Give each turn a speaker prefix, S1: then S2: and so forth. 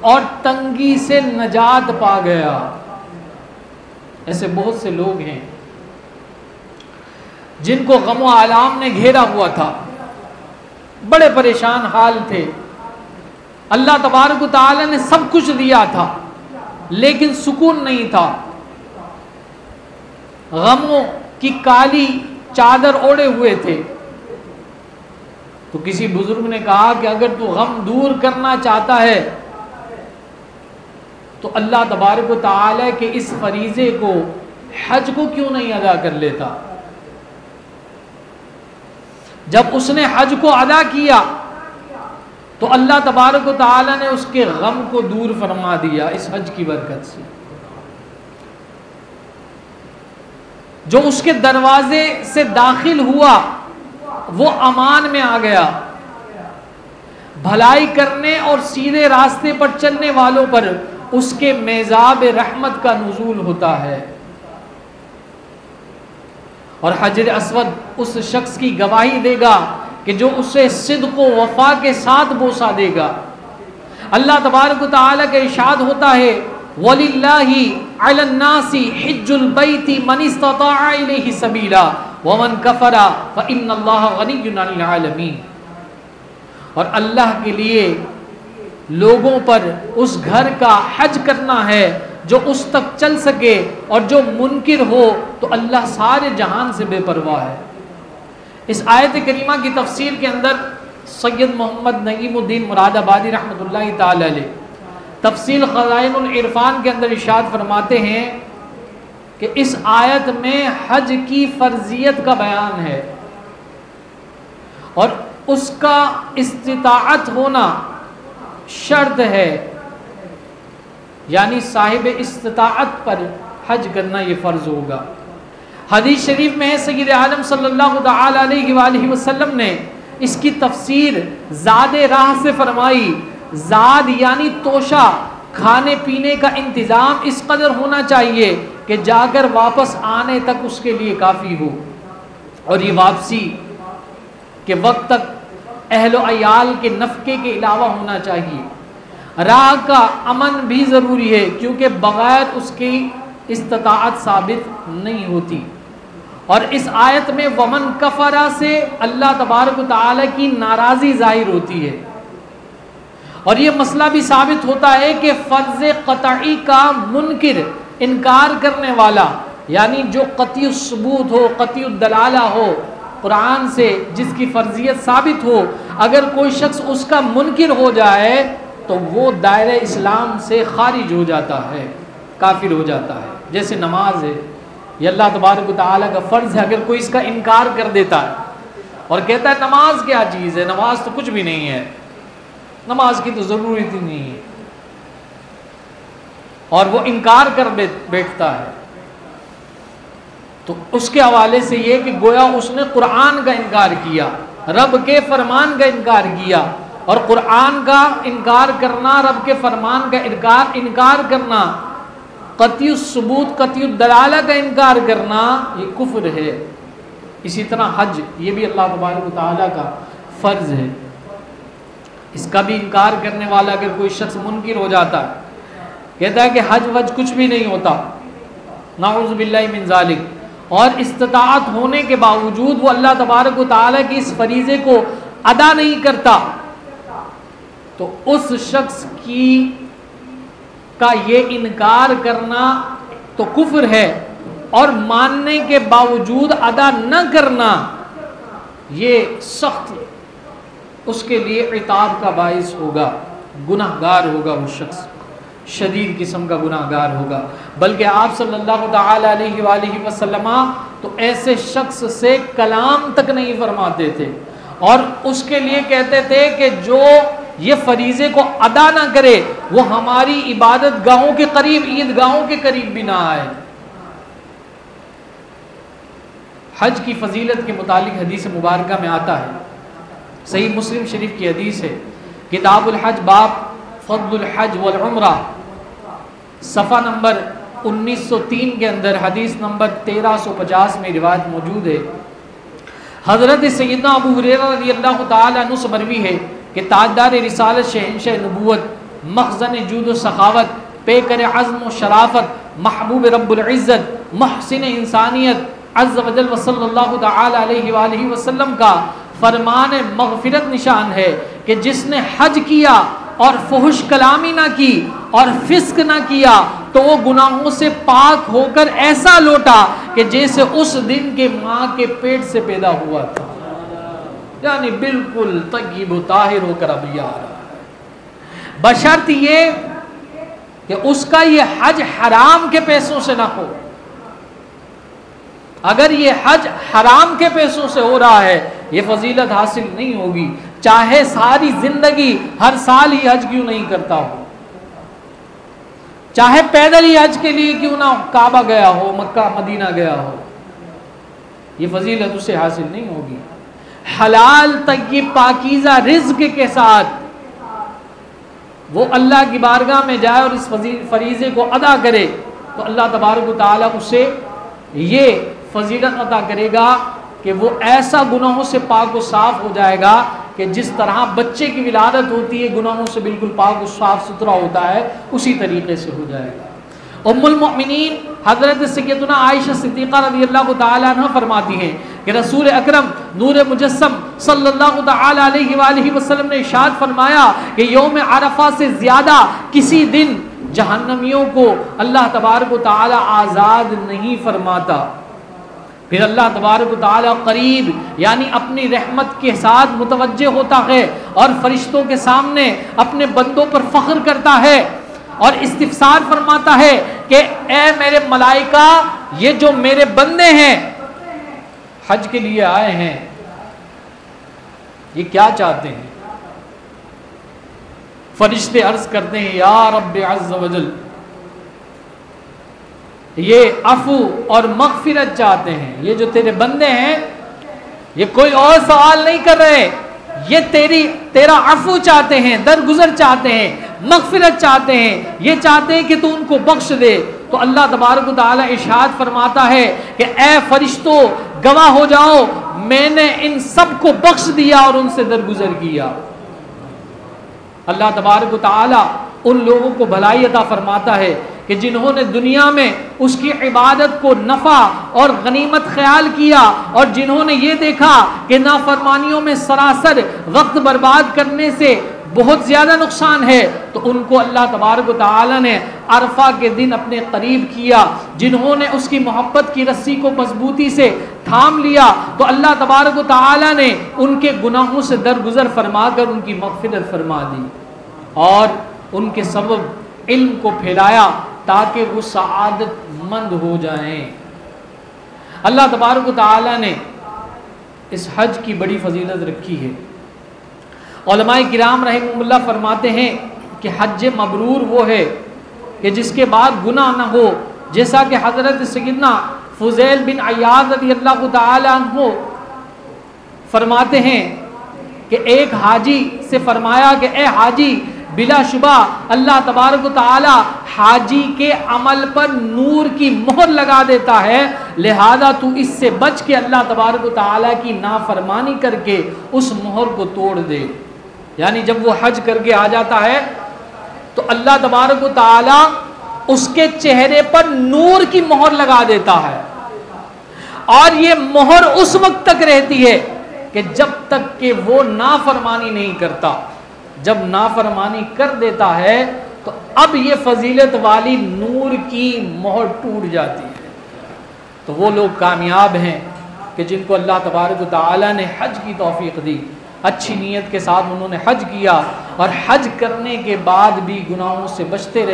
S1: اور تنگی سے نجات پا گیا۔ ایسے بہت سے لوگ ہیں جن کو غم و آلام نے گھیرا ہوا تھا، بڑے پریشان حال تھے، اللہ تبارک و تعالی نے سب کچھ دیا تھا لیکن سکون نہیں تھا، غموں کی کالی چادر اوڑے ہوئے تھے۔ تو کسی بزرگ نے کہا کہ اگر تو غم دور کرنا چاہتا ہے تو اللہ تبارک و تعالی کے اس فریضے کو، حج کو کیوں نہیں ادا کر لیتا؟ جب اس نے حج کو ادا کیا تو اللہ تبارک و تعالی نے اس کے غم کو دور فرما دیا اس حج کی برکت سے۔ جو اس کے دروازے سے داخل ہوا وہ امان میں آ گیا۔ بھلائی کرنے اور سیدھے راستے پر چلنے والوں پر اس کے میزاب رحمت کا نزول ہوتا ہے۔ اور حجر اسود اس شخص کی گواہی دے گا کہ جو اسے صدق و وفا کے ساتھ بوسہ دے گا۔ اللہ تبارک و تعالیٰ کا ارشاد ہوتا ہے وَلِلَّهِ عَلَى النَّاسِ حِجُّ الْبَيْتِ مَنِ اسْتَطَاعَ إِلَيْهِ سَبِيلًا وَمَنْ كَفَرَ فَإِنَّ اللَّهَ غَنِيٌّ عَنِ الْعَالَمِينَ۔ اور اللہ کے لیے لوگوں پر اس گھر کا حج کرنا ہے جو اس تک چل سکے، اور جو منکر ہو تو اللہ سارے جہان سے بے پرواہ ہے۔ اس آیت کریمہ کی تفسیر کے اندر سید محمد نعیم الدین مراد آبادی رحمۃ اللہ تعالی علیہ تفصیل خزائن العرفان کے اندر ارشاد فرماتے ہیں کہ اس آیت میں حج کی فرضیت کا بیان ہے اور اس کا استطاعت ہونا شرط ہے، یعنی صاحب استطاعت پر حج کرنا یہ فرض ہوگا۔ حدیث شریف میں ہے سید عالم صلی اللہ تعالی علیہ وآلہ وسلم نے اس کی تفسیر زاد راہ سے فرمائی۔ زاد یعنی توشہ، کھانے پینے کا انتظام اس قدر ہونا چاہیے کہ جا کر واپس آنے تک اس کے لیے کافی ہو، اور یہ واپسی کے وقت تک اہل و عیال کے نفقے کے علاوہ ہونا چاہیے۔ راہ کا امن بھی ضروری ہے کیونکہ بغیر اس کی استطاعت ثابت نہیں ہوتی۔ اور اس آیت میں ومن کفرا سے اللہ تبارک و تعالی کی ناراضی ظاہر ہوتی ہے، اور یہ مسئلہ بھی ثابت ہوتا ہے کہ فرض قطعی کا منکر، انکار کرنے والا، یعنی جو قطعی الثبوت ہو، قطعی الدلالہ ہو، قرآن سے جس کی فرضیت ثابت ہو، اگر کوئی شخص اس کا منکر ہو جائے تو وہ دائرہ اسلام سے خارج ہو جاتا ہے، کافر ہو جاتا ہے۔ جیسے نماز ہے، یہ اللہ تبارک و تعالیٰ کا فرض ہے، اگر کوئی اس کا انکار کر دیتا ہے اور کہتا ہے نماز کیا چیز ہے، نماز تو کچھ بھی نہیں ہے، نماز کی تو ضرورت ہی نہیں ہے، اور وہ انکار کر بیٹھتا ہے، تو اس کے حوالے سے یہ کہ گویا اس نے قرآن کا انکار کیا، رب کے فرمان کا انکار کیا، اور قرآن کا انکار کرنا، رب کے فرمان کا انکار کرنا، قطعی الثبوت، قطعی الدلالہ کا انکار کرنا، یہ کفر ہے۔ اسی طرح حج، یہ بھی اللہ تبارک و تعالیٰ کا فرض ہے، اس کا بھی انکار کرنے والا اگر کوئی شخص منکر ہو جاتا ہے، کہتا ہے کہ حج وج کچھ بھی نہیں ہوتا، نعوذ باللہ من ذالک، اور استطاعت ہونے کے باوجود وہ اللہ تبارک و تعالیٰ کی اس فریضے کو ادا نہیں کرتا، تو اس شخص کا یہ انکار کرنا تو کفر ہے، اور ماننے کے باوجود ادا نہ کرنا یہ سخت اس کے لیے عتاب کا باعث ہوگا، گناہ گار ہوگا، وہ شخص شدید قسم کا گناہ گار ہوگا۔ بلکہ آپ صلی اللہ تعالی علیہ وآلہ وسلم تو ایسے شخص سے کلام تک نہیں فرماتے تھے، اور اس کے لیے کہتے تھے کہ جو یہ فریضے کو ادا نہ کرے وہ ہماری عبادت گاہوں کے قریب، عید گاہوں کے قریب بھی نہ آئے۔ حج کی فضیلت کے متعلق حدیث مبارکہ میں آتا ہے، صحیح مسلم شریف کی حدیث ہے، کتاب الحج باب فضل الحج والعمرہ، صفحہ نمبر 1903 کے اندر حدیث نمبر 1350 میں روایت موجود ہے۔ حضرت سیدنا ابو ہریرہ رضی اللہ تعالی عنہ سے مروی ہے کہ تاجدار رسالت، شہنشاہ نبوت مخزن جود و سخاوت، پیکر عزم و شرافت، محبوب رب العزت، محسن انسانیت عز و جل و صلی اللہ تعالی علیہ وآلہ وسلم کا فرمان مغفرت نشان ہے کہ جس نے حج کیا اور فحش کلامی نہ کی اور فسق نہ کیا تو وہ گناہوں سے پاک ہو کر ایسا لوٹا کہ جیسے اس دن کے ماں کے پیٹ سے پیدا ہوا تھا، یعنی بالکل طیب و طاہر ہو کر اب آ رہا ہے، بشرط یہ کہ اس کا یہ حج حرام کے پیسوں سے نہ ہو۔ اگر یہ حج حرام کے پیسوں سے ہو رہا ہے یہ فضیلت حاصل نہیں ہوگی، چاہے ساری زندگی ہر سال ہی حج کیوں نہیں کرتا ہو، چاہے پیدل ہی حج کے لیے کیوں نہ کعبہ گیا ہو، مکہ مدینہ گیا ہو، یہ فضیلت اسے حاصل نہیں ہوگی۔ حلال طیب پاکیزہ رزق کے ساتھ وہ اللہ کی بارگاہ میں جائے اور اس فریضے کو ادا کرے تو اللہ تبارک و تعالیٰ اسے یہ فضیلت عطا کرے گا کہ وہ ایسا گناہوں سے پاک و صاف ہو جائے گا کہ جس طرح بچے کی ولادت ہوتی ہے گناہوں سے بالکل پاک و صاف ستھرا ہوتا ہے اسی طریقے سے ہو جائے گا۔ ام المؤمنین حضرت سیدتنا عائشہ صدیقہ رضی اللہ تعالی عنہ فرماتی ہیں کہ رسول اکرم نور مجسم صلی اللہ تعالی علیہ وآلہ وسلم نے ارشاد فرمایا کہ یوم عرفہ سے زیادہ کسی دن جہنمیوں کو اللہ تبارک و تعالی آزاد نہیں فرماتا۔ پھر اللہ تبارک و تعالی قریب یعنی اپنی رحمت کے ساتھ متوجہ ہوتا ہے اور فرشتوں کے سامنے اپنے بندوں پر فخر کرتا ہے اور استفسار فرماتا ہے کہ اے میرے ملائکہ یہ جو میرے بندے ہیں حج کے لیے آئے ہیں یہ کیا چاہتے ہیں؟ فرشتے عرض کرتے ہیں یا رب عز و جل یہ عفو اور مغفرت چاہتے ہیں، یہ جو تیرے بندے ہیں یہ کوئی اور سوال نہیں کر رہے، یہ تیرا عفو چاہتے ہیں، درگزر چاہتے ہیں، مغفرت چاہتے ہیں، یہ چاہتے ہیں کہ تو ان کو بخش دے۔ تو اللہ تبارک و تعالی ارشاد فرماتا ہے کہ اے فرشتوں گواہ ہو جاؤ میں نے ان سب کو بخش دیا اور ان سے درگزر کیا۔ اللہ تبارک و تعالی ان لوگوں کو بھلائی عطا فرماتا ہے کہ جنہوں نے دنیا میں اس کی عبادت کو نفع اور غنیمت خیال کیا اور جنہوں نے یہ دیکھا کہ نافرمانیوں میں سراسر وقت برباد کرنے سے بہت زیادہ نقصان ہے تو ان کو اللہ تبارک و تعالی نے عرفہ کے دن اپنے قریب کیا۔ جنہوں نے اس کی محبت کی رسی کو مضبوطی سے تھام لیا تو اللہ تبارک و تعالی نے ان کے گناہوں سے درگزر فرما کر ان کی مغفرت فرما دی اور ان کے سبب علم کو پھیلایا تاکہ وہ سعادت مند ہو جائیں۔ اللہ تبارک و تعالی نے اس حج کی بڑی فضیلت رکھی ہے۔ علماء کرام رحمہ اللہ فرماتے ہیں کہ حج مبرور وہ ہے کہ جس کے بعد گناہ نہ ہو، جیسا کہ حضرت سیدنا فضیل بن عیاض رضی اللہ تعالی عنہ فرماتے ہیں کہ ایک حاجی سے فرمایا کہ اے حاجی بلا شبہ اللہ تبارک و تعالی حاجی کے عمل پر نور کی مہر لگا دیتا ہے، لہذا تو اس سے بچ کے اللہ تبارک و تعالی کی نافرمانی کر کے اس مہر کو توڑ دے۔ یعنی جب وہ حج کر کے آ جاتا ہے تو اللہ تبارک و تعالی اس کے چہرے پر نور کی مہر لگا دیتا ہے اور یہ مہر اس وقت تک رہتی ہے کہ جب تک کہ وہ نافرمانی نہیں کرتا۔ جب نافرمانی کر دیتا ہے تو اب یہ فضیلت والی نور کی مہر ٹوٹ جاتی ہے۔ تو وہ لوگ کامیاب ہیں کہ جن کو اللہ تبارک و تعالی نے حج کی توفیق دی، اچھی نیت کے ساتھ انہوں نے حج کیا اور حج کرنے کے بعد بھی گناہوں سے بچتے رہے۔